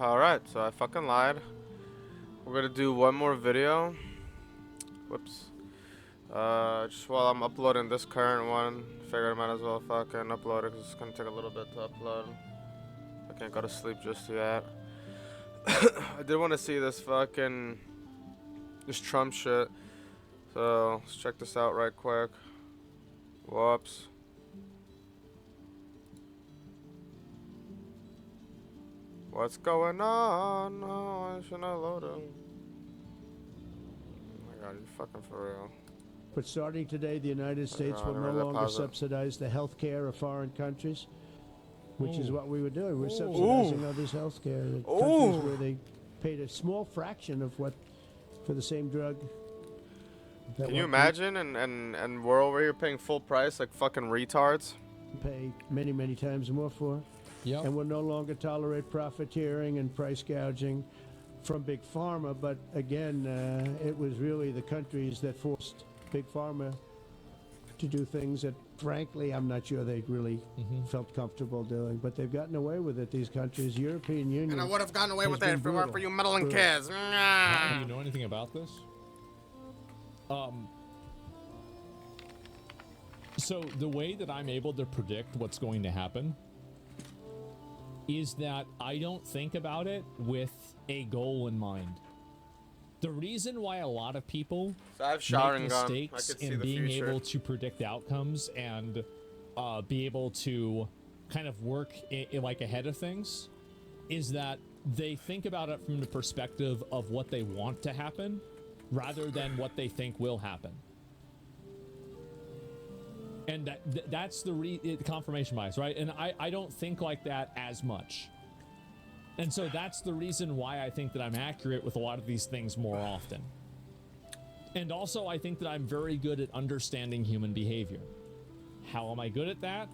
Alright, so I fucking lied. We're gonna do one more video. Whoops. Just while I'm uploading this current one, figured I might as well fucking upload it because it's gonna take a little bit to upload. I can't go to sleep just yet. I did want to see this Trump shit. So let's check this out right quick. Whoops. What's going on? No, I should not load it. Oh my god, you fucking for real. But starting today, the United States will no longer subsidize the health care of foreign countries, which is what we were doing. We're subsidizing others' health care. Countries where they paid a small fraction of what for the same drug. Can you imagine? And we're over here paying full price like fucking retards. Pay many, many times more for. Yep. And we'll no longer tolerate profiteering and price gouging from Big Pharma. But again, it was really the countries that forced Big Pharma to do things that, frankly, I'm not sure they really felt comfortable doing. But they've gotten away with it, these countries. European Union. And I would have gotten away with it if it weren't for you meddling kids. Do you know anything about this? So the way that I'm able to predict what's going to happen is that I don't think about it with a goal in mind. The reason why a lot of people make mistakes in being able to predict outcomes and be able to kind of work like ahead of things is that they think about it from the perspective of what they want to happen rather than what they think will happen. And that's the confirmation bias, right? And I don't think like that as much. And so that's the reason why I think that I'm accurate with a lot of these things more often. And also I think that I'm very good at understanding human behavior. How am I good at that?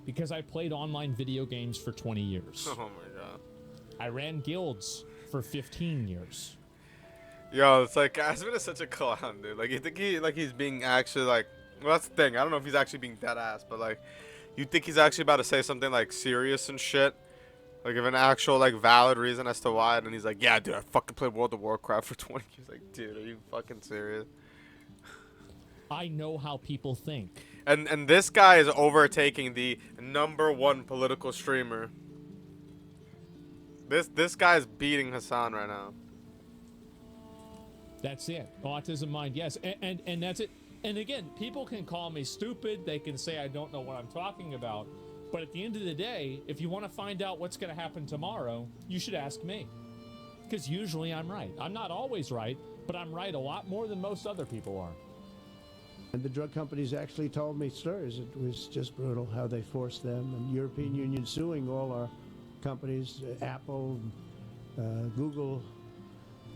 Because I played online video games for 20 years. Oh my god. I ran guilds for 15 years. Yo, it's like Aspen is such a clown, dude. Like you think he's being actually like, well, that's the thing. I don't know if he's actually being dead ass, but like, you think he's actually about to say something like serious and shit, like if an actual like valid reason as to why, and he's like, yeah, dude, I fucking played World of Warcraft for 20 years. Like, dude, are you fucking serious? I know how people think. And this guy is overtaking the #1 political streamer. This guy's beating Hassan right now. That's it. Autism mind, yes. And that's it. And again, people can call me stupid. They can say I don't know what I'm talking about. But at the end of the day, if you want to find out what's going to happen tomorrow, you should ask me. Because usually I'm right. I'm not always right, but I'm right a lot more than most other people are. And the drug companies actually told me stories. It was just brutal how they forced them. And European Union suing all our companies, Apple, Google,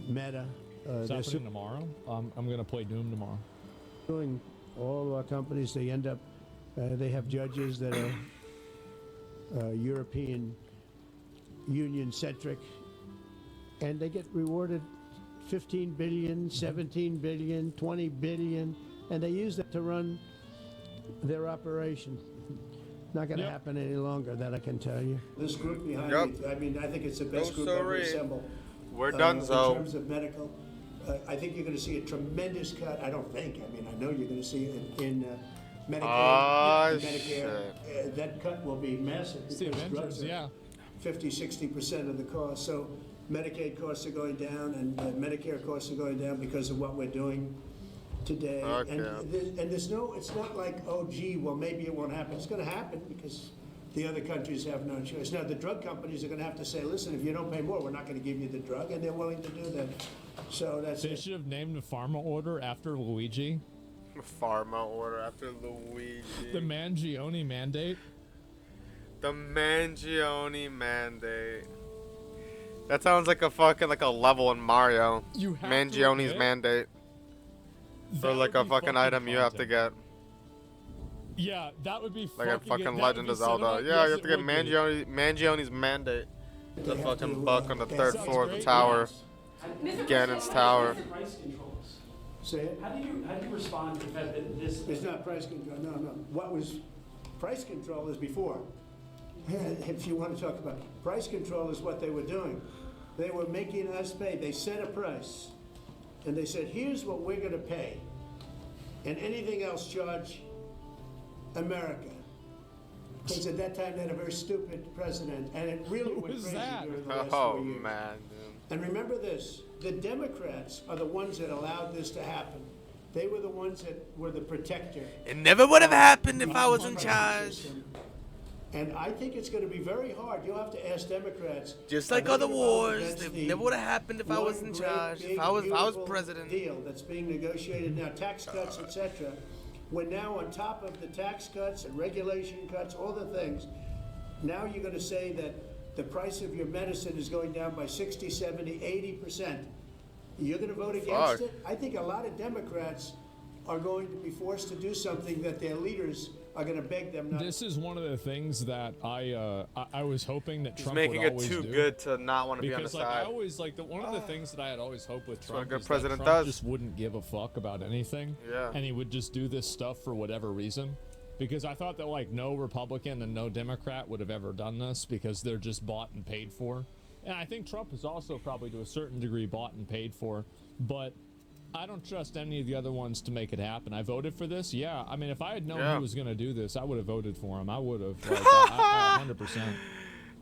Meta. Is that happening tomorrow? I'm going to play Doom tomorrow. Suing all our companies. They end up, they have judges that are European Union centric, and they get rewarded 15 billion, 17 billion, 20 billion, and they use that to run their operation. Not going to happen any longer, that I can tell you. This group behind me, I mean, I think it's the best group ever assembled. We're done, so. In terms of medical, I think you're going to see a tremendous cut. I don't think. I mean, I know you're going to see it in Medicaid, Medicare. That cut will be massive. It's the Avengers, yeah. 50-60% of the cost. So Medicaid costs are going down, and Medicare costs are going down because of what we're doing today. Okay. And there's no. It's not like, oh, gee, well, maybe it won't happen. It's going to happen because the other countries have no choice. Now, the drug companies are going to have to say, listen, if you don't pay more, we're not going to give you the drug, and they're willing to do that. So that's They should have named the pharma order after Luigi. Pharma order after Luigi. The Mangione mandate. The Mangione mandate. That sounds like a fucking like a level in Mario. You have Mangione's mandate. For like a fucking item you have to get. Yeah, that would be like a fucking Legend of Zelda. Yeah, you have to get Mangione's mandate. The fucking buck on the third floor of the tower. Ganon's tower. Say it. How do you respond to the fact that this? It's not price control. No. What was price control is before. If you want to talk about price control, is what they were doing. They were making us pay. They set a price. And they said, here's what we're going to pay. And anything else, charge America. Because at that time, they had a very stupid president. And it really Who went was crazy that? during the last Oh 4 years. man, dude. And remember this, the Democrats are the ones that allowed this to happen. They were the ones that were the protector. It never would have happened if I was in of the charge. system. And I think it's going to be very hard. You'll have to ask Democrats. Just are like they other involved wars, against it the never would have happened if I was in one great, charge. big, If I was beautiful president. deal that's being negotiated now, tax cuts, etc. We're now on top of the tax cuts and regulation cuts, all the things. Now you're going to say that the price of your medicine is going down by 60, 70, 80%. You're going to vote against Fuck. it? I think a lot of Democrats are going to be forced to do something that their leaders are going to beg them not to. This is one of the things that I was hoping that He's Trump making would it always too do. good to not want to be on the Because like I side. always like one of the things that I had always hoped with what a Trump good is president that Trump does. just wouldn't give a fuck about anything. Yeah. And he would just do this stuff for whatever reason. Because I thought that like no Republican and no Democrat would have ever done this because they're just bought and paid for. And I think Trump is also probably to a certain degree bought and paid for. But I don't trust any of the other ones to make it happen. I voted for this. Yeah. I mean, if I had known Yeah. he was going to do this, I would have voted for him. I would have. Like, I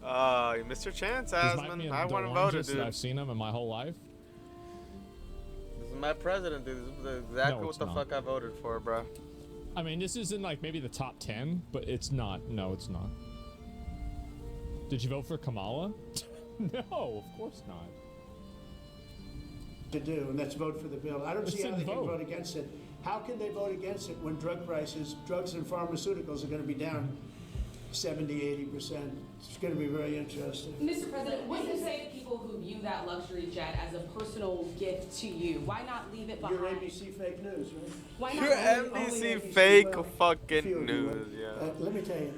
100%. You missed your chance, This might be Asman. in I the want to vote, oranges dude. that I've seen him in my whole life. This is my president, dude. This is exactly No, what it's the not. fuck I voted for, bro. I mean, this is in like maybe the top 10, but it's not. No, it's not. Did you vote for Kamala? No, of course not. To do, and that's vote for the bill. I don't see Listen, how they can vote. vote against it. How can they vote against it when drug prices, drugs and pharmaceuticals are going to be down 70, 80%? It's going to be very interesting. Mr. President, what do you say to people who view that luxury jet as a personal gift to you? Why not leave it behind? You're ABC fake news, right? Why not You're leave NBC ABC, fake well, fucking few of you news, would. yeah. Let me tell you.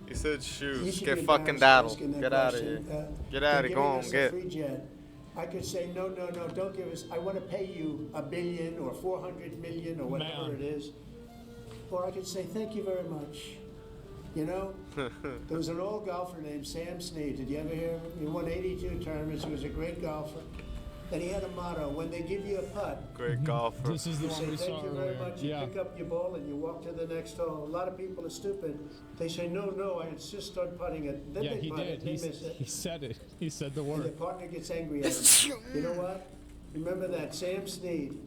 He said You shoes. should Get be fucking embarrassed daddled. asking that Get out of here. question. Get out of They're here. Go giving on, us a get. free jet. I could say, no, don't give us, I want to pay you $1 billion or 400 million or whatever Man. it is. Or I could say, thank you very much. You know, there was an old golfer named Sam Snead. Did you ever hear of him? He won 82 tournaments. He was a great golfer. And he had a motto, when they give you a putt, Great golfer. This is the you one say we saw thank you very earlier. much, you Yeah. pick up your ball and you walk to the next hole. A lot of people are stupid. They say, no, I insist on putting it. Then Yeah, they he putt did. it, they He, miss it. he said it. He said the And the word. partner gets angry at him. You know what? Remember that, Sam Snead.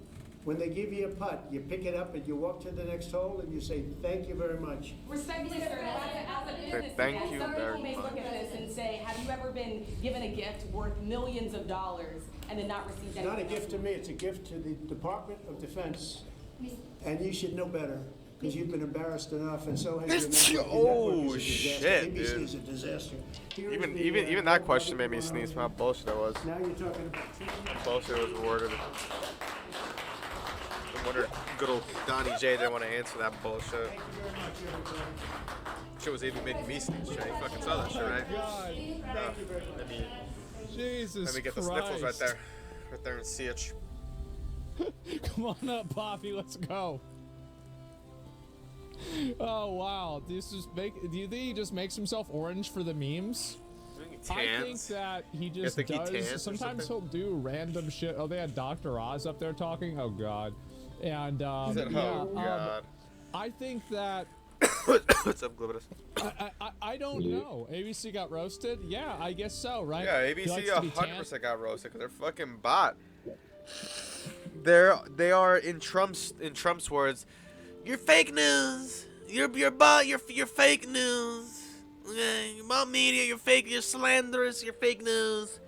When they give you a putt, you pick it up and you walk to the next hole and you say, thank you very much. Respectfully, sir, as a business thank man, you some very people may much. look at this and say, have you ever been given a gift worth millions of dollars and then not received It's anything? not a gift else? to me, it's a gift to the Department of Defense. And you should know better, because you've been embarrassed enough, and so has your network. Your network Oh, is a disaster. shit, ABC dude. is a disaster. Here is Even the, even uh, even that question made me sneeze from how bullshit that was. Now you're talking about. Bullshit was worded. I wonder good old Donnie J didn't want to answer that bullshit. Thank you very much, everybody. Shit was even making me sneeze, Jay. You fucking saw that shit, right? God, Thank you very much. Let me, Jesus let me get the Christ. sniffles right there. Right there in CH. Come on up, Poppy. Let's go. Oh wow, this is make. Do you think he just makes himself orange for the memes? I think Tans. that he just think he tans or does. Sometimes he'll something? do random shit. Oh, they had Dr. Oz up there talking. Oh God, and He said, yeah, oh, God. I think that What's up, Glibidus? I don't know. ABC got roasted. Yeah, I guess so, right? Yeah, He likes ABC to be 100% got roasted because they're fucking bot. They are in Trump's words. You're fake news. You're bot. You're fake news. Okay, you're bot media. You're fake. You're slanderous. You're fake news.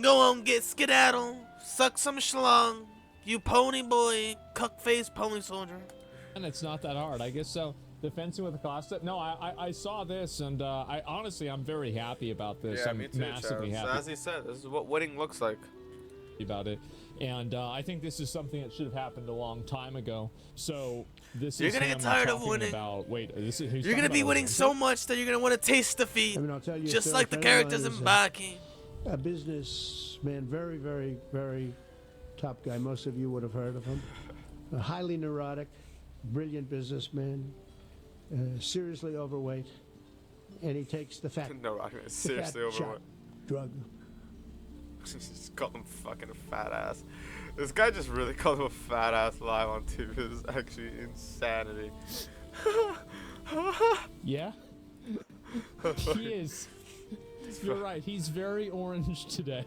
Go on, get skedaddle. Suck some schlong. You pony boy, cuck face pony soldier. And it's not that hard. I guess so. The fencing with the Costa. No, I saw this, and I honestly I'm very happy about this. Yeah, I'm me too, massively Charles. happy As he said, this is what winning looks like. about it, and I think this is something that should have happened a long time ago. So this You're is gonna get him tired of talking winning. About, wait, this is You're gonna be winning so much that you're gonna want to taste defeat, I mean, I'll tell you, just sir, like a the friend of characters mine in is Baki. a businessman, very, very, very top guy. Most of you would have heard of him. A highly neurotic, brilliant businessman, seriously overweight, and he takes the fat, No, I mean, seriously fat shot. overweight. drug. Just called him fucking a fat ass. This guy just really called him a fat ass live on TV. This is actually insanity. Yeah. He is. You're right. He's very orange today.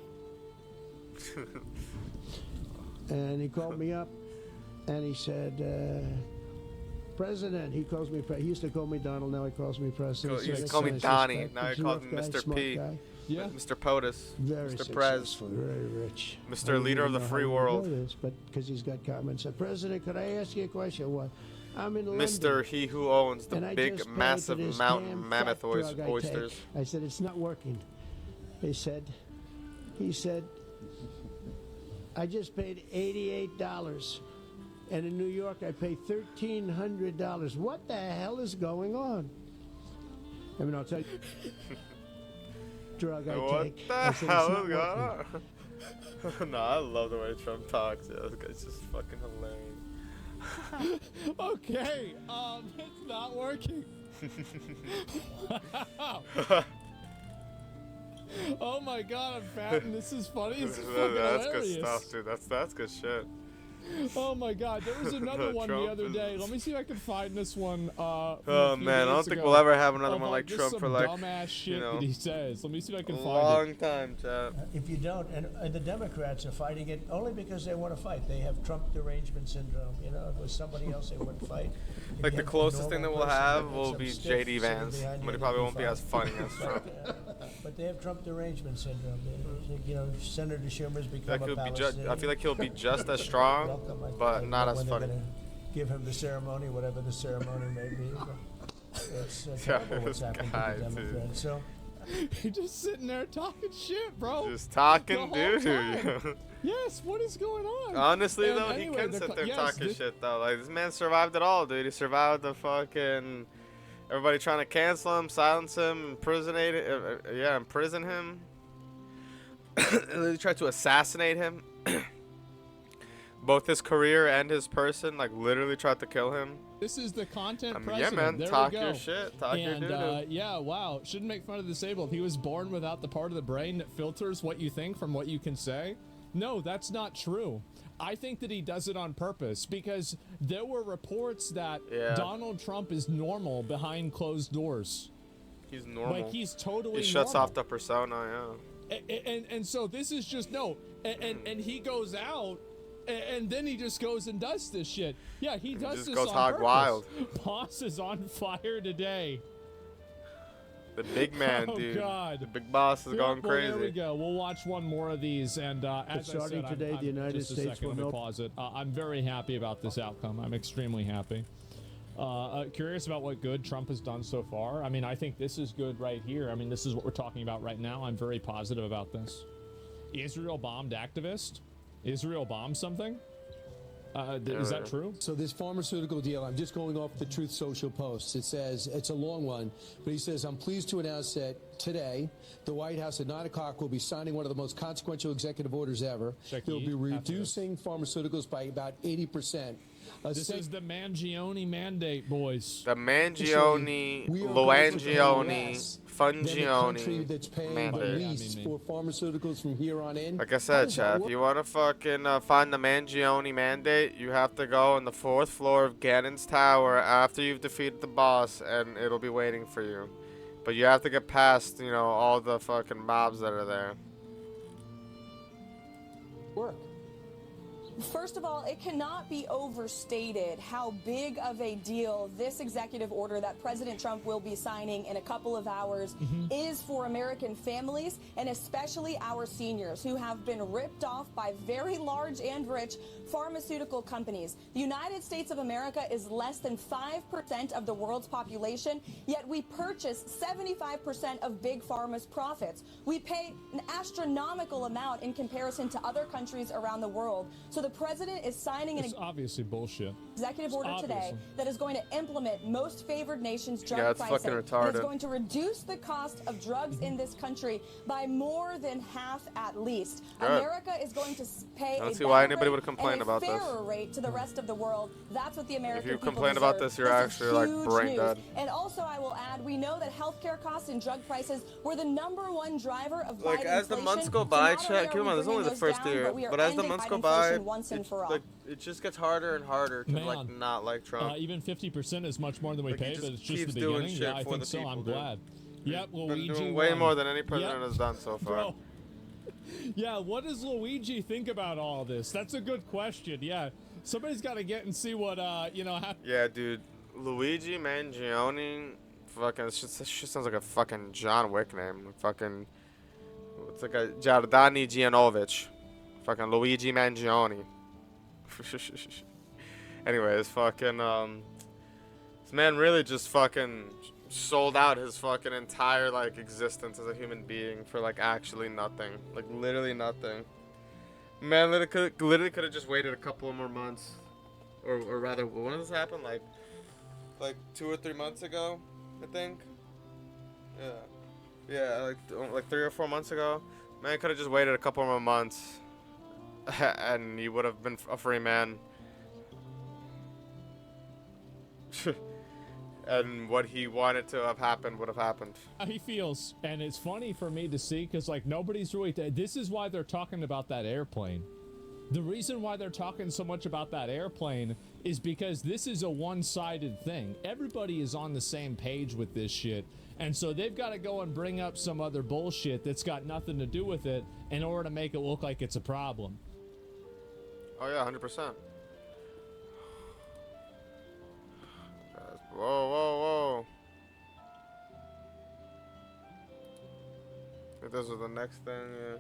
And he called me up, and he said, President. He calls me. He used to call me Donald. Now he calls me President. He used to So call me that's Donnie. respect. Now he Smart calls me guy, Mr. smart P. guy. Yeah. Mr. POTUS. Very Mr. Prez. successful, very rich. Mr. I don't Leader of even the know free how you world. know this, but because he's got comments. President, could I ask you a question? What? I'm in Mr. London, He who owns the and I big, just paid massive for this mountain damn mammoth fat drug I oysters. take. I said, it's not working. He said, I just paid $88. And in New York, I pay $1,300. What the hell is going on? I mean, I'll tell you. Drug I What take. the I said, hell "It's is not going working." on? No, I love the way Trump talks. Yeah, this guy's just fucking hilarious. Okay. It's not working. Wow. Oh my god, I'm fat and this is funny. This is fucking That's hilarious. good stuff, dude. That's good shit. Oh my god, there was another one the Trump other day. is- Let me see if I can find this one. Oh from a few man, I don't days think ago we'll ever have another of, one like just Trump some for like dumbass shit know, that he says. Let me see if I a can find it. long time, chat. If you don't, and the Democrats are fighting it only because they want to fight. They have Trump derangement syndrome. You know, if it was somebody else, they wouldn't fight. If Like you the have a closest thing that normal we'll person have makes will them be stiff JD sitting Vance, behind you, but he they probably can won't be as fight. funny as Trump. But they have Trump derangement syndrome. You know, Senator Schumer's become Like a he'll be Palestinian. I feel like he'll be just as strong, Welcome. I but don't not know as when they're funny. gonna give him the ceremony, whatever the ceremony may be. But it's Yeah, terrible what's this happening guy, to the dude. Democrats. So You're just sitting there talking shit, bro. Just talking, The whole dude. time. Yes, what is going on? Honestly, And though, anyway, he can the sit co- there yes, talking this- shit, though. Like, this man survived it all, dude. He survived the fucking... Everybody trying to cancel him, silence him, imprison him. They tried to assassinate him. Both his career and his person, like, literally tried to kill him. This is the content I mean, yeah, president. man, There talk we go. your shit. Talk your And doo-doo. yeah, wow. Shouldn't make fun of the disabled. He was born without the part of the brain that filters what you think from what you can say. No, that's not true. I think that he does it on purpose because there were reports that Yeah. Donald Trump is normal behind closed doors. He's normal. Like he's totally He shuts normal. off the persona, yeah. And so this is just and he goes out and then he just goes and does this shit. Yeah, he does just this goes on hog purpose. wild. Boss is on fire today. The big man, Oh, dude. God. The big boss is going Well, there we crazy. go. We'll watch one more of these, and as I starting said, today, the United just a States second, will let me know- pause it. I'm very happy about this outcome. I'm extremely happy. Curious about what good Trump has done so far. I mean, I think this is good right here. I mean, this is what we're talking about right now. I'm very positive about this. Israel bombed activist. Israel bombed something. Is that true? So this pharmaceutical deal, I'm just going off the Truth Social post. It says, it's a long one, but he says, I'm pleased to announce that today, the White House at 9 o'clock will be signing one of the most consequential executive orders ever. Check They'll be after reducing pharmaceuticals by about 80%. This is the Mangione mandate, boys. The Mangione, We are going to pay Luangione, less than the country that's Fungione paying the mandate. least for pharmaceuticals from here on in. Like I How said, does that Chad, if work? you want to fucking find the Mangione mandate, you have to go on the 4th floor of Gannon's Tower after you've defeated the boss, and it'll be waiting for you. But you have to get past, you know, all the fucking mobs that are there. Work. First of all, it cannot be overstated how big of a deal this executive order that President Trump will be signing in a couple of hours is for American families and especially our seniors who have been ripped off by very large and rich pharmaceutical companies. The United States of America is less than 5% of the world's population, yet we purchase 75% of Big Pharma's profits. We pay an astronomical amount in comparison to other countries around the world. So the The president is signing an It's obviously bullshit. executive order today obviously. that is going to implement most favored nations drug Yeah, it's pricing. fucking And it's retarded. going to reduce the cost of drugs in this country by more than half at least. Good. America is going to pay I don't a see why better anybody rate would complain and a about this. fairer rate to the rest of the world. That's what the American you people complain about deserve. this, you're This is actually, like, huge brain news. dead. And also, I will add, we know that healthcare costs and drug prices were the #1 driver of Like, Biden as the inflation. months go So by, not only chat, are come we on, this is only bringing the those first down, year. but we are But as the ending months Biden go by, inflation once and for all. like, it just gets harder and harder to, Man. like, not like Trump. Even 50% is much more than we Like, he pay, just but it's just the keeps doing beginning. shit Yeah, I for think the so. people, I'm dude. glad. Yep, Been Luigi doing way won. more than any president Yep. has done so far. Bro. Yeah, what does Luigi think about all this? That's a good question. Yeah, somebody's got to get and see what happened. Yeah, dude. Luigi Mangione, fucking, this shit sounds like a fucking John Wick name. Fucking, it's like a Giordani Gianovich. Fucking Luigi Mangione. Anyways, fucking, this man really just fucking sold out his fucking entire, like, existence as a human being for, like, actually nothing. Like, literally nothing. Man literally could have just waited a couple more months. Or rather, when did this happen? Like 2 or 3 months ago, I think. Yeah, like 3 or 4 months ago. Man could have just waited a couple more months, and he would have been a free man. And what he wanted to have happened would have happened. How he feels, and it's funny for me to see because like nobody's really. This is why they're talking about that airplane. The reason why they're talking so much about that airplane is because this is a one-sided thing. Everybody is on the same page with this shit, and so they've got to go and bring up some other bullshit that's got nothing to do with it in order to make it look like it's a problem. Oh yeah, 100%. Whoa, whoa, whoa. I think this was the next thing, yeah.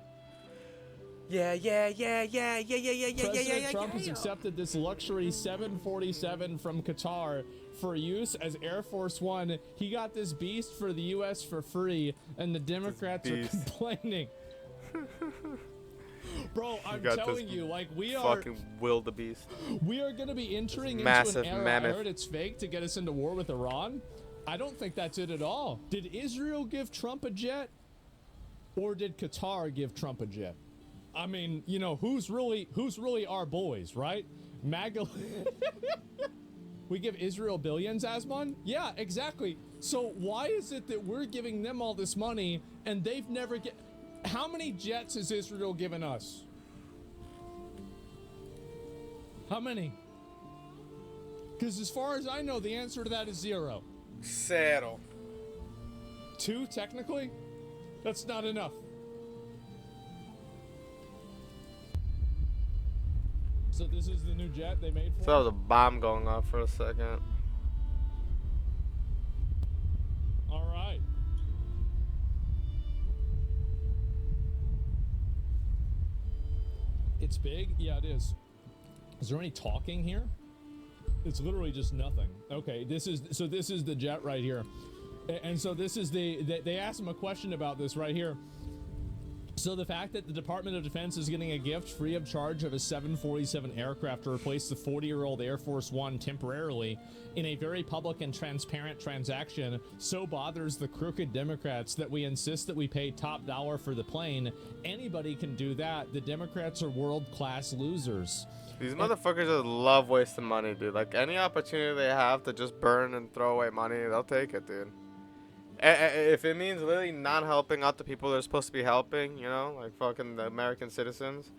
President Trump has accepted this luxury 747 from Qatar for use as Air Force One. He got this beast for the U.S. for free, and the Democrats are complaining. Bro, I'm telling you, like, we are fucking wildebeest. We are going to be entering into massive an era. mammoth. I heard it's fake to get us into war with Iran. I don't think that's it at all. Did Israel give Trump a jet, or did Qatar give Trump a jet? I mean, you know, who's really our boys, right? MAGA. We give Israel billions, Asmon? Yeah, exactly. So why is it that we're giving them all this money and they've never get? How many jets has Israel given us? How many? Because as far as I know, the answer to that is 0. 0. 2, technically? That's not enough. So this is the new jet they made for So that was a bomb going off for a second. All right. It's big? Yeah, it is. Is there any talking here? It's literally just nothing. Okay, this is the jet right here. And so this is they asked him a question about this right here. So the fact that the Department of Defense is getting a gift free of charge of a 747 aircraft to replace the 40-year-old Air Force One temporarily in a very public and transparent transaction so bothers the crooked Democrats that we insist that we pay top dollar for the plane. Anybody can do that. The Democrats are world-class losers. These motherfuckers just love wasting money, dude. Like, any opportunity they have to just burn and throw away money, they'll take it, dude. If it means literally not helping out the people they're supposed to be helping, you know, like fucking the American citizens,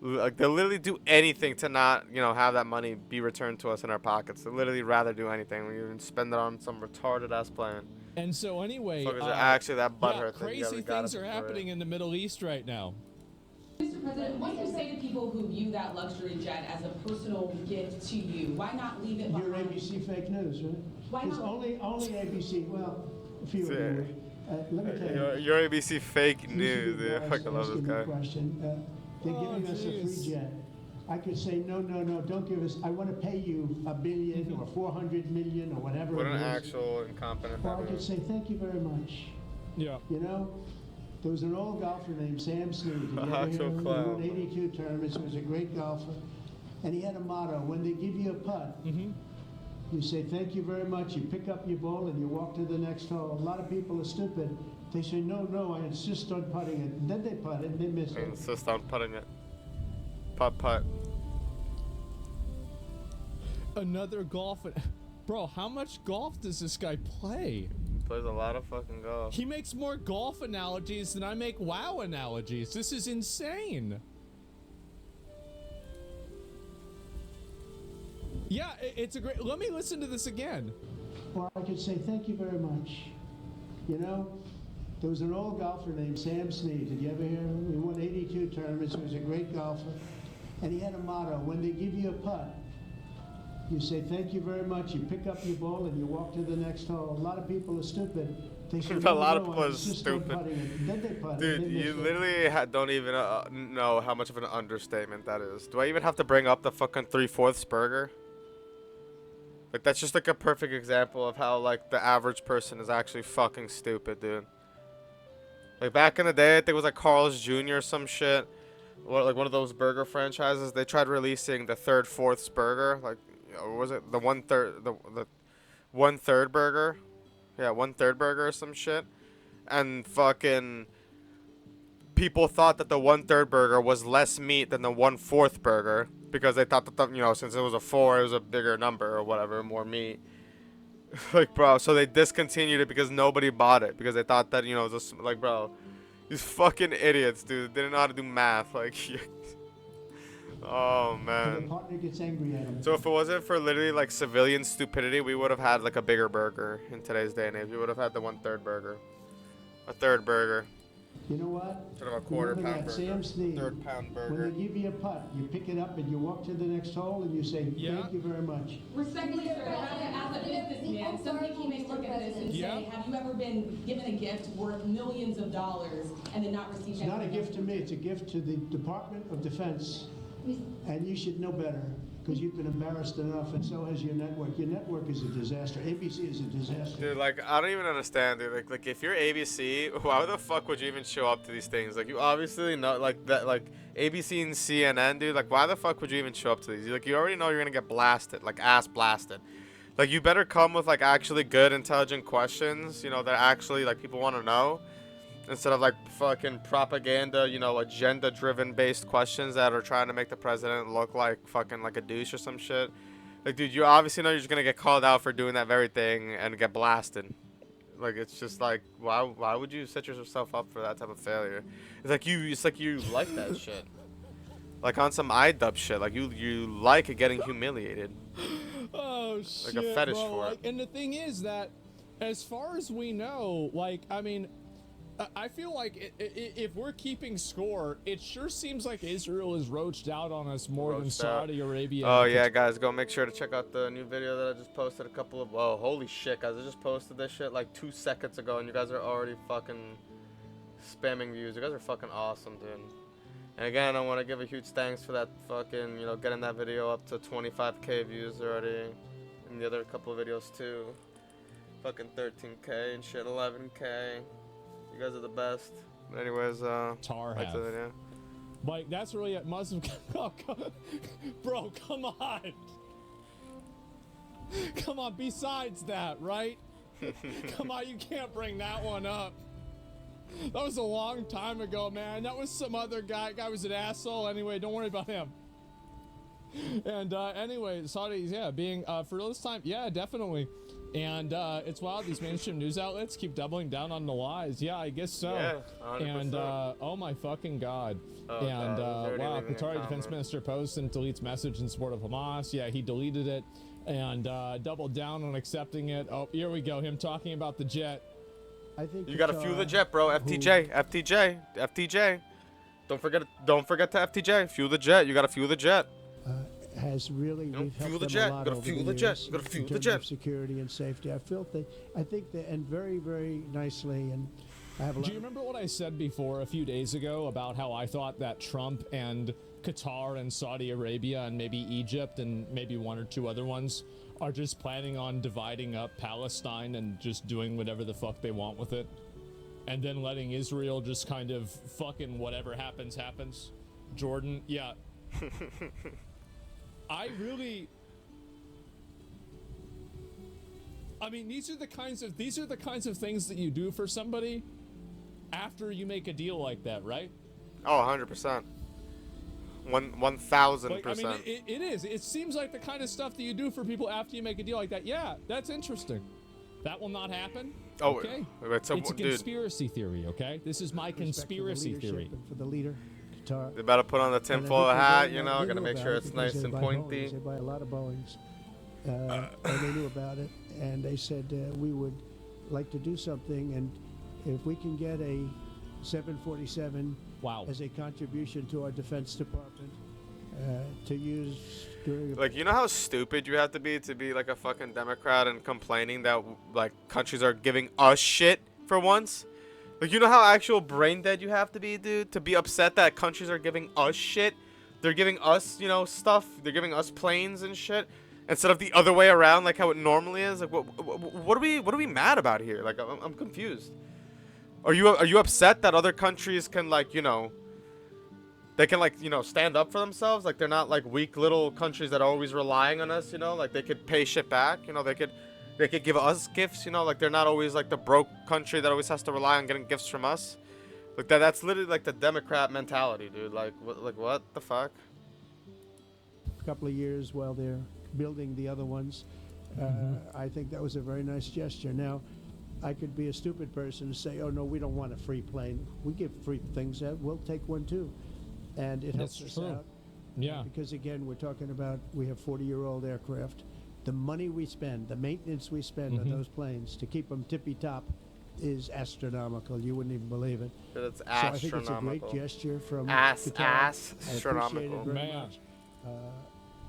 like they'll literally do anything to not, you know, have that money be returned to us in our pockets. They'll literally rather do anything. We even spend it on some retarded ass plan. And so anyway, Fuckers are actually that butthurt. yeah, that you crazy gotta things are happening in the Middle East right now. Mr. President, what do you say to people who view that luxury jet as a personal gift to you? Why not leave it Your behind? ABC fake news, right? Why It's not? only ABC. Well, a few of them. Let me tell you. Your ABC fake These news, two dude. I guys fucking love this asking me a guy. question. They're giving us a jeez. free jet. I could say, no, don't give us. I want to pay you $1 billion or 400 million or whatever What it an is. actual incompetent. Or I could say, thank you very much. Yeah. You know, there was an old golfer named Sam Snead. He Actual won clown. 82 tournaments. He was a great golfer. And he had a motto: when they give you a putt, you say thank you very much. You pick up your ball and you walk to the next hole. A lot of people are stupid. They say no, I insist on putting it. And then they putt it and they miss I it. insist on putting it. Putt. Another golf. Bro, how much golf does this guy play? He plays a lot of fucking golf. He makes more golf analogies than I make WoW analogies. This is insane. Yeah, it's a great. Let me listen to this again. Or I could say thank you very much. You know, there was an old golfer named Sam Snead. Did you ever hear him? He won 82 tournaments. He was a great golfer. And he had a motto: when they give you a putt, you say thank you very much. You pick up your ball and you walk to the next hole. A lot of people are stupid. They say, A lot of I people are insist on stupid. putting it. And then they putt it, Dude, and they you miss it. literally don't even know how much of an understatement that is. Do I even have to bring up the fucking 3/4 burger? Like, that's just like a perfect example of how, like, the average person is actually fucking stupid, dude. Like, back in the day, I think it was like Carl's Jr. or some shit. Or, like, one of those burger franchises. They tried releasing the 3/4 burger. Like, or was it the 1/3, the 1/3 burger? Yeah, 1/3 burger or some shit. And fucking people thought that the 1/3 burger was less meat than the 1/4 burger because they thought that the, you know, since it was a 4, it was a bigger number or whatever, more meat. Like, bro, so they discontinued it because nobody bought it because they thought that, you know, it was just, like, bro, these fucking idiots, dude, didn't know how to do math. Like, oh And man. the partner gets angry at him. So if it wasn't for literally like civilian stupidity, we would have had like a bigger burger in today's day and age. We would have had the 1/3 burger, a third burger, You know what? instead of a quarter Remember pound that burger, Sam Snead. third pound When burger. they give you a putt, you pick it up and you walk to the next hole and you say Yeah. thank you very much. Respectfully, sir, as a businessman, some people may look at this and Yeah. say, have you ever been given a gift worth millions of dollars and then not received It's anything? not a gift to me, it's a gift to the Department of Defense. And you should know better, because you've been embarrassed enough, and so has your network. Your network is a disaster. ABC is a disaster. Dude, like, I don't even understand, dude. Like if you're ABC, why the fuck would you even show up to these things? Like, you obviously know, like, that, like, ABC and CNN, dude, like, why the fuck would you even show up to these? Like, you already know you're gonna get blasted, like, ass blasted. Like, you better come with, like, actually good, intelligent questions, you know, that actually, like, people want to know. Instead of, like, fucking propaganda, you know, agenda-driven based questions that are trying to make the president look like fucking like a douche or some shit. Like, dude, you obviously know you're just gonna get called out for doing that very thing and get blasted. Like, it's just like, why would you set yourself up for that type of failure? It's like you like that shit. Like, on some iDub shit. Like, you like getting humiliated. Oh shit, Like a fetish bro. for it. Like, and the thing is that, as far as we know, like, I mean, I feel like if we're keeping score, it sure seems like Israel is roached out on us more than Roached out. Saudi Arabia. Oh and yeah, guys, go make sure to check out the new video that I just posted a couple of. Oh, holy shit, guys! I just posted this shit like 2 seconds ago, and you guys are already fucking spamming views. You guys are fucking awesome, dude. And again, I want to give a huge thanks for that fucking, you know, getting that video up to 25k views already, and the other couple of videos too. Fucking 13k and shit, 11k. You guys are the best. But anyways, Tar back to the have. video. Like, that's really it. Muslim. Oh, bro, come on. Come on, besides that, right? Come on, you can't bring that one up. That was a long time ago, man. That was some other guy. Guy was an asshole. Anyway, don't worry about him. And anyway, Saudis, yeah, being for this time, yeah, definitely. And it's wild. These mainstream news outlets keep doubling down on the lies. Yeah, I guess so. Yeah, 100%. And oh my fucking god. Oh, And God, he's already wow, leaving a Qatari defense comment. minister posts and deletes message in support of Hamas. Yeah, he deleted it and doubled down on accepting it. Oh, here we go. Him talking about the jet. I think You gotta fuel the Qatar, jet, bro. FTJ. Don't forget to FTJ. Fuel the jet. You gotta fuel the jet. has really know, we've fuel helped the them jet. a lot Gotta over fuel the the jet. years Gotta fuel in the terms jet. of security and safety. I think they and very, very nicely, and I have a lot. Do you remember what I said before a few days ago about how I thought that Trump and Qatar and Saudi Arabia and maybe Egypt and maybe one or two other ones are just planning on dividing up Palestine and just doing whatever the fuck they want with it? And then letting Israel just kind of fucking whatever happens, happens. Jordan, yeah. I mean, these are the kinds of things that you do for somebody after you make a deal like that, right? Oh, 100%. 1,000%. Like, I mean, it is. It seems like the kind of stuff that you do for people after you make a deal like that. Yeah, that's interesting. That will not happen. Oh, okay. it's a conspiracy theory. Okay, this is my conspiracy theory. For the leader, Qatar. They better put on the And I think tinfoil they're hat, very you well- know, they gonna knew make about sure it it's because nice they and buy pointy. Boeings. They buy a lot of Boeings, and they knew about it. And they said we would like to do something, and if we can get a 747 Wow. as a contribution to our Defense Department to use during. Like, you know how stupid you have to be like a fucking Democrat and complaining that like countries are giving us shit for once? Like, you know how actual brain dead you have to be, dude, to be upset that countries are giving us shit? They're giving us, you know, stuff. They're giving us planes and shit instead of the other way around, like how it normally is. Like, what are we mad about here? Like, I'm confused. Are you upset that other countries can, like, you know, they can, like, you know, stand up for themselves? Like, they're not like weak little countries that are always relying on us, you know? Like, they could pay shit back, you know? They could give us gifts, you know? Like, they're not always like the broke country that always has to rely on getting gifts from us. Like, that's literally like the Democrat mentality, dude. Like, what the fuck? A couple of years while they're building the other ones. I think that was a very nice gesture. Now, I could be a stupid person and say, oh, no, we don't want a free plane. We give free things out. We'll take one, too. And it helps us out. Yeah. Because, again, we're talking about we have 40-year-old aircraft. The money we spend, the maintenance we spend on those planes to keep them tippy-top is astronomical. You wouldn't even believe it. It's So I think astronomical. it's a great gesture from Ass Qatar. I appreciate it astronomical. very Man. much.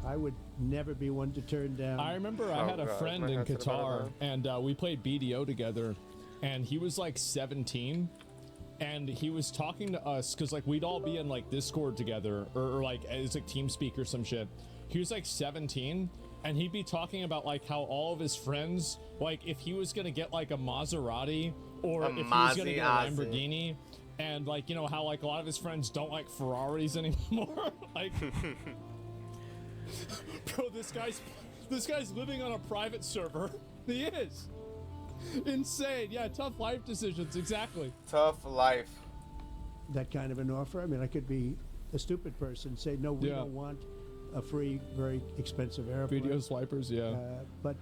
I would never be one to turn down. I remember I had a God, friend my in head's in a Qatar, better and we played BDO together, and he was like 17, and he was talking to us because like we'd all be in like Discord together, or like as like TeamSpeak or some shit. He was like 17, and he'd be talking about like how all of his friends, like if he was gonna get like a Maserati or if he was gonna get a Maserati. Lamborghini, and like, you know, how like a lot of his friends don't like Ferraris anymore. Like, bro, this guy's living on a private server. He is insane. Yeah, tough life decisions. Exactly. Tough life. that kind of an offer. I mean, I could be a stupid person, say, no, we don't want a free, very expensive airplane. Video swipers, yeah. But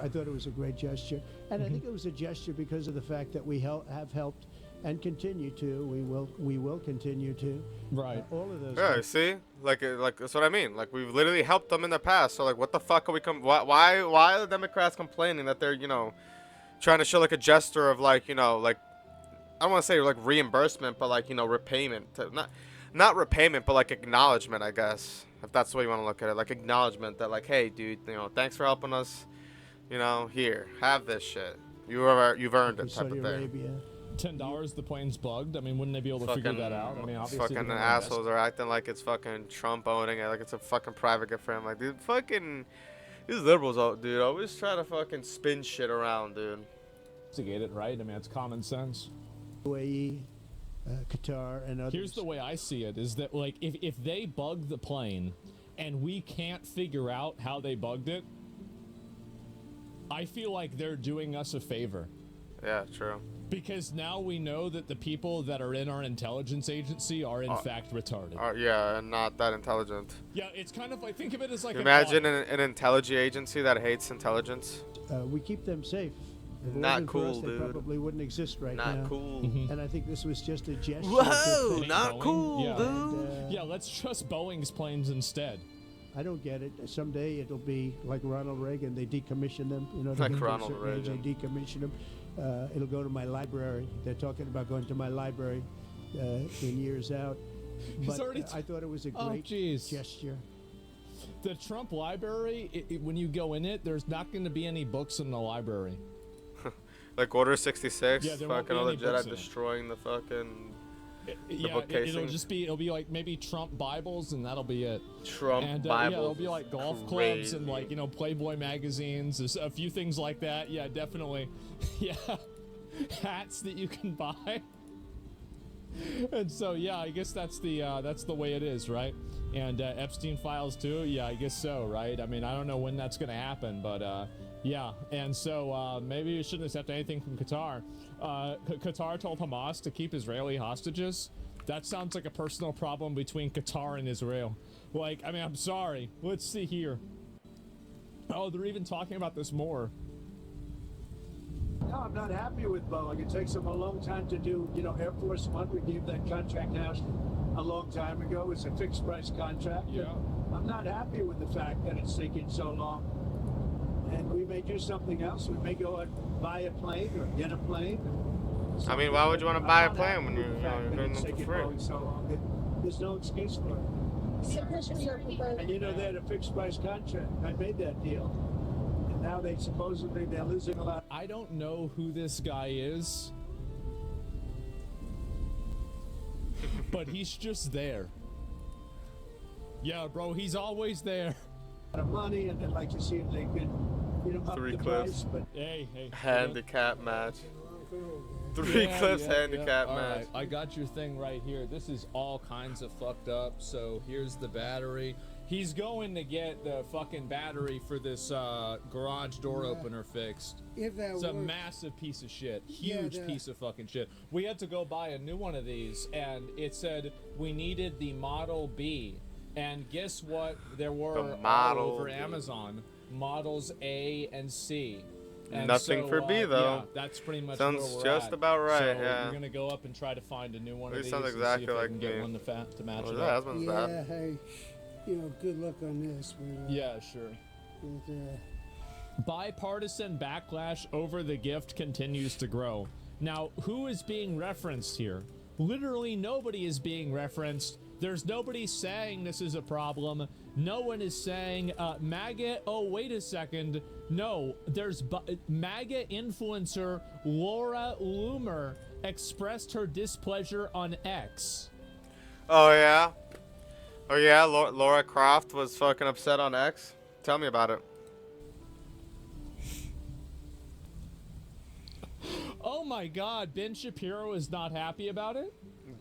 I thought it was a great gesture. And I think it was a gesture because of the fact that we have helped and continue to. We will continue to. Right. All of those. Yeah, things. see, like that's what I mean. Like, we've literally helped them in the past. So like, what the fuck are we why are the Democrats complaining that they're, you know, trying to show like a gesture of like, you know, like, I don't want to say like reimbursement, but like, you know, repayment. Not repayment, but like acknowledgement, I guess, if that's the way you want to look at it. Like acknowledgement that like, hey, dude, you know, thanks for helping us. You know, here, have this shit. You've earned it, type Saudi of thing. Arabia. $10, the plane's bugged. I mean, wouldn't they be able to figure that out? I mean, obviously, fucking they're gonna assholes are acting like it's fucking Trump owning it, like it's a fucking private gift for him. Like, dude, fucking these liberals, dude, always try to fucking spin shit around, dude. investigate it, right? I mean, it's common sense. UAE, Qatar, and others. Here's the way I see it: is that like if they bug the plane, and we can't figure out how they bugged it, I feel like they're doing us a favor. Yeah, true. Because now we know that the people that are in our intelligence agency are in fact retarded. Yeah, and not that intelligent. Yeah, it's kind of like, think of it as like Imagine an an intelligence agency that hates intelligence. We keep them safe. If it Not wasn't for us, cool, they dude. probably wouldn't exist right now. Not cool. And I think this was just a gesture. Whoa, to- not Boeing? cool, Yeah. dude. And, Yeah, let's trust Boeing's planes instead. I don't get it. Someday it'll be like Ronald Reagan. They decommission them. You know, they Like get to a Ronald certain age, Reagan. They decommission them. It'll go to my library. They're talking about going to my library in years out. He's But already I thought it was a Oh, great jeez. gesture. The Trump library, when you go in it, there's not going to be any books in the library. Like Order 66, Yeah, there won't fucking be all the any books Jedi in it. destroying the fucking Yeah, bookcasing. it'll be like maybe Trump Bibles, and that'll be it. Trump And Bible. yeah, it'll be like golf clubs and like, you know, Playboy magazines, there's a few things like that. Yeah, definitely. Yeah, hats that you can buy. And so, yeah, I guess that's the way it is, right? And Epstein files too. Yeah, I guess so, right? I mean, I don't know when that's gonna happen, but yeah. And so maybe we shouldn't accept anything from Qatar. Qatar told Hamas to keep Israeli hostages. That sounds like a personal problem between Qatar and Israel. Like, I mean, I'm sorry. Let's see here. Oh, they're even talking about this more. No, I'm not happy with Boeing. It takes them a long time to do, Air Force One. We gave that contract out a long time ago. It's a fixed price contract. Yeah. I'm not happy with the fact that it's taking so long. And we may do something else. We may go and buy a plane or get a plane. I mean, why would you want to buy a plane when you're getting them for free? So long. There's no excuse for it. And they had a fixed price contract. I made that deal. And now they're losing a lot. I don't know who this guy is, but he's just there. Yeah, bro, he's always there. Of money, and I'd like to see if they could, up Three the clips. price. But Hey. Handicap match. Three clips handicap All match. right, I got your thing right here. This is all kinds of fucked up. So here's the battery. He's going to get the fucking battery for this garage door opener fixed. If that It's a works. massive piece of shit. Huge Yeah, piece of fucking shit. We had to go buy a new one of these, and it said we needed the Model B. And guess what? There were all Model over B. Amazon models A and C. And Nothing so, for B, though. Yeah, that's pretty much Sounds where we're just at. about right, So yeah. we're gonna go up and try to find a new one It of these. sounds and exactly see if I like can get me. one to match What it was up. that? Husband's Yeah, bad. hey, good luck on this. But, Yeah, sure. but, Bipartisan backlash over the gift continues to grow. Now, who is being referenced here? Literally nobody is being referenced. There's nobody saying this is a problem. No one is saying MAGA. Oh, wait a second. No, there's MAGA influencer Laura Loomer expressed her displeasure on X. Oh yeah. Oh yeah. Laura Croft was fucking upset on X. Tell me about it. Oh my God, Ben Shapiro is not happy about it.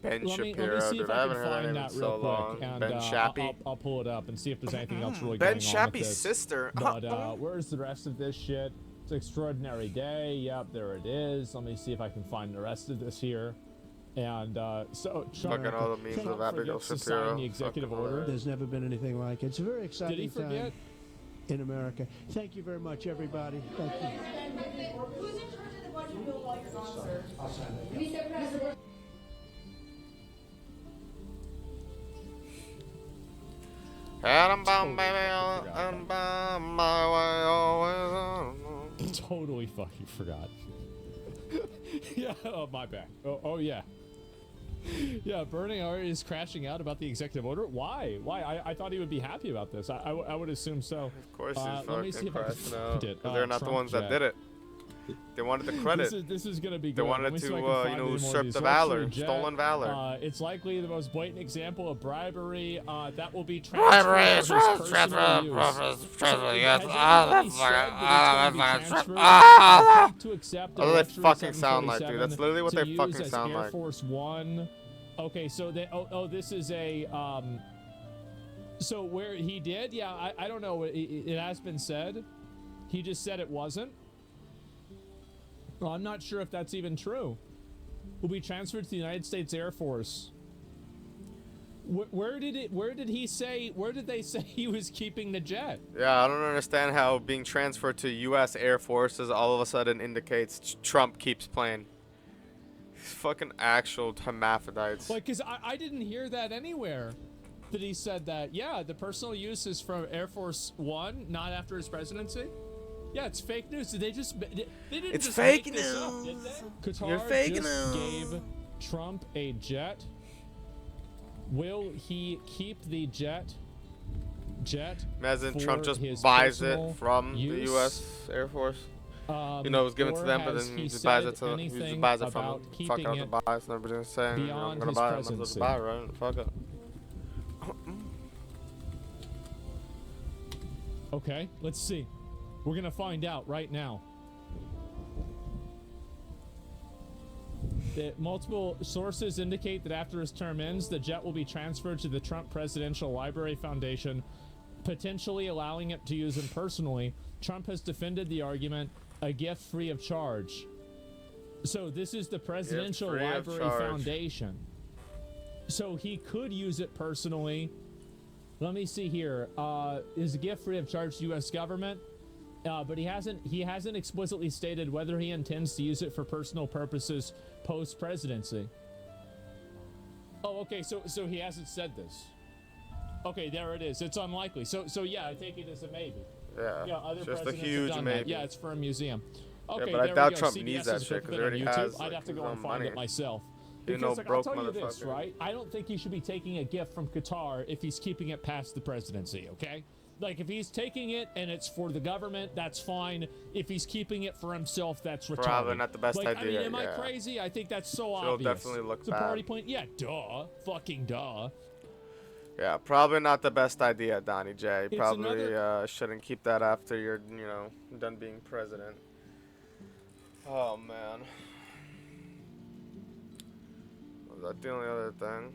Ben Let me Shapiro, see dude. if I I haven't can heard that find name in that so real long. quick, and Ben Shappy. I'll pull it up and see if there's anything else really Ben going on with Shappy's this. sister. But where's the rest of this shit? It's an extraordinary day. Yep, there it is. Let me see if I can find the rest of this here. And so Trump, Fucking all the memes Trump of Abigail forgets to Shapiro. sign the executive Fucking order. there's never been anything like it. It's a very Did exciting he forget? time in America. Thank you very much, everybody. Thank you. Who's in charge of the budget bill while you're gone, sir? Mr. President. Totally fucking forgot. Yeah, oh my bad. Oh yeah. Yeah, Bernie already is crashing out about the executive order. Why? I thought he would be happy about this. I would assume so. Of course he's let me see fucking if I can crashing find out. it. 'Cause they're not the Trump ones that jet. did it. They wanted the credit. This is gonna be They good. wanted Let me see to, if I can find any more of usurp these. the Luxury valor, jet, stolen valor. It's likely the most blatant example of bribery that will be Bribery, transferred for his transfer, personal use. transfer, So, yes. has Ah, anybody that's said that fucking- it's ah, gonna be that's fucking- transferred? ah, I think to accept a What do they luxury fucking sound like, dude? 747 That's literally what to they use fucking as sound Air like. Force One. Okay, so they this is a so where he did, yeah, I don't know. It has been said. He just said it wasn't. Well, I'm not sure if that's even true. Will be transferred to the United States Air Force. Where did they say he was keeping the jet? Yeah, I don't understand how being transferred to U.S. Air Forces all of a sudden indicates Trump keeps playing. Fucking actual hermaphrodites. Like, cause I didn't hear that anywhere. That he said that. Yeah, the personal use is from Air Force One, not after his presidency. Yeah, it's fake news. Did they didn't It's just fake make this up, did news. they? Qatar You're fake just news. gave Trump a jet. Will he keep the jet? Imagine for Trump just his buys personal it from use? the U.S. Air Force. It was given to or them, but has then he he just buys said it to he just anything buys it from about them. Fuck keeping out it to buy it, so everybody's saying, I'm beyond gonna his buy it, I'm supposed presidency? to buy it, right? Fuck it. Okay, let's see. We're gonna find out right now. That multiple sources indicate that after his term ends, the jet will be transferred to the Trump Presidential Library Foundation, potentially allowing it to use him personally. Trump has defended the argument, a gift free of charge. So this is the Presidential Library Foundation. So he could use it personally. Let me see here. Is a gift free of charge to U.S. government? But he hasn't explicitly stated whether he intends to use it for personal purposes post-presidency. Oh, okay. So he hasn't said this. Okay, there it is. It's unlikely. So yeah, I take it as a maybe. Yeah. Other Just a presidents have huge done maybe. that. Yeah, it's for a museum. Okay, yeah, but I there doubt we go. Trump CBS needs that has shit put because it he on already YouTube. has. I'd have to go and find money. it myself. You Because know, I'll broke tell you this, motherfucker. right? I don't think he should be taking a gift from Qatar if he's keeping it past the presidency, okay? Like, if he's taking it and it's for the government, that's fine. If he's keeping it for himself, that's retarded. Probably not the best like, idea. I mean, am I yeah. crazy? I think that's so It'll obvious. definitely look it's a bad. party point. Yeah, duh. Fucking duh. Yeah, probably not the best idea, Donnie J. It's Probably shouldn't keep that after you're, done being president. Oh, man. Was that the only other thing?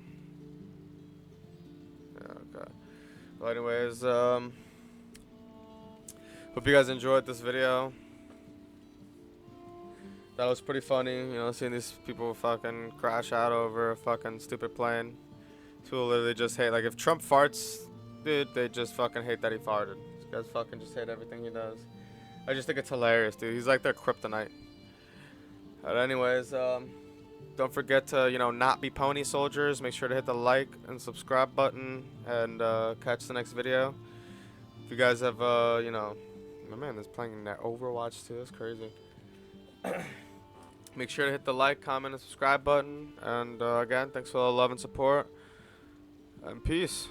Yeah, okay. Well, anyways, hope you guys enjoyed this video. That was pretty funny, seeing these people fucking crash out over a fucking stupid plane. People literally just hate, like, if Trump farts, dude, they just fucking hate that he farted. These guys fucking just hate everything he does. I just think it's hilarious, dude. He's like their kryptonite. But anyways, don't forget to, not be pony soldiers. Make sure to hit the like and subscribe button and catch the next video. If you guys have, my man is playing that Overwatch too. That's crazy. Make sure to hit the like, comment, and subscribe button. And again, thanks for all the love and support. And peace.